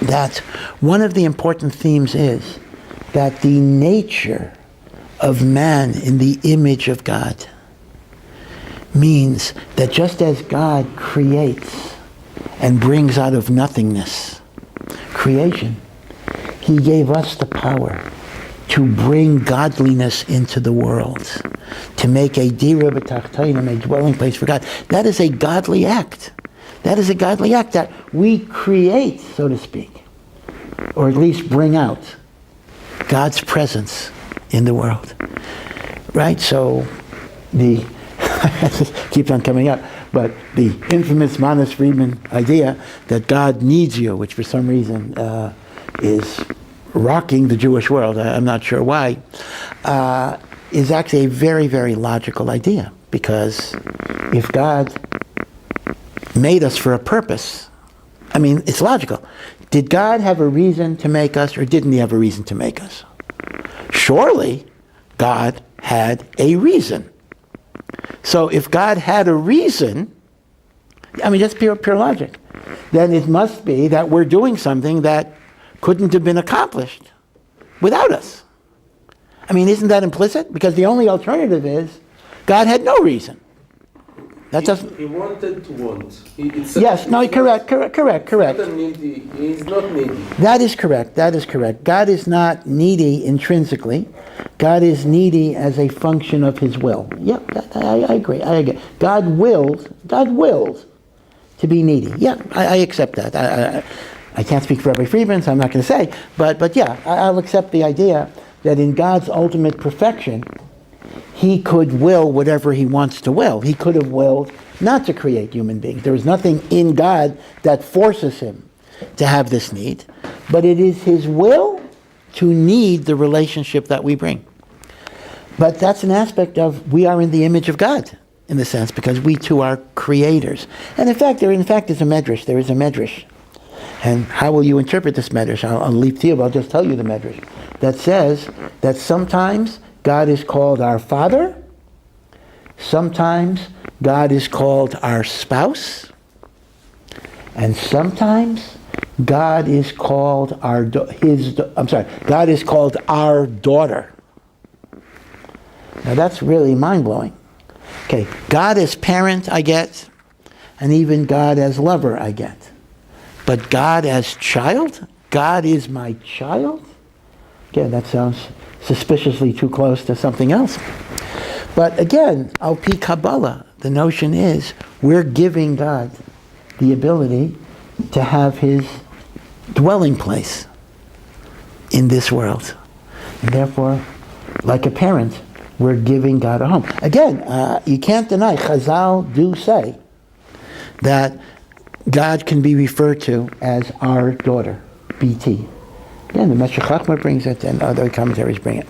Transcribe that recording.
that one of the important themes is that the nature of man in the image of God means that just as God creates and brings out of nothingness creation, he gave us the power to bring godliness into the world, to make a dira b'tachtonim, a dwelling place for God. That is a godly act. That is a godly act that we create, so to speak, or at least bring out God's presence in the world. Right? So the keeps on coming up, but the infamous Manas Friedman idea that God needs you, which for some reason is rocking the Jewish world, I'm not sure why, is actually a very, very logical idea. Because if God made us for a purpose, I mean, it's logical. Did God have a reason to make us, or didn't he have a reason to make us? Surely God had a reason. So if God had a reason, I mean, just pure logic, then it must be that we're doing something that couldn't have been accomplished without us. I mean, isn't that implicit? Because the only alternative is God had no reason. That doesn't. He wanted to want. Yes. No. Correct. Needy. He's not needy. That is correct. God is not needy intrinsically. God is needy as a function of his will. Yeah, I agree. God wills to be needy. Yeah, I accept that. I can't speak for Rabbi Friedman, so I'm not going to say. But yeah, I'll accept the idea that in God's ultimate perfection, he could will whatever he wants to will. He could have willed not to create human beings. There is nothing in God that forces him to have this need, but it is his will to need the relationship that we bring. But that's an aspect of we are in the image of God, in the sense, because we too are creators. And in fact, there is a medrash. There is a medrash. And how will you interpret this medrash? I'll leave to you, but I'll just tell you the medrash. That says that sometimes God is called our Father, sometimes God is called our spouse, and sometimes God is called God is called our daughter. Now that's really mind-blowing. Okay, God as parent I get, and even God as lover I get. But God as child? God is my child? Again, that sounds suspiciously too close to something else. But again, al pi Kabbalah, the notion is we're giving God the ability to have his dwelling place in this world. And therefore, like a parent, we're giving God a home. Again, you can't deny, Chazal do say that God can be referred to as our daughter, BT. Again, the Meshech Chochmah brings it, and other commentaries bring it.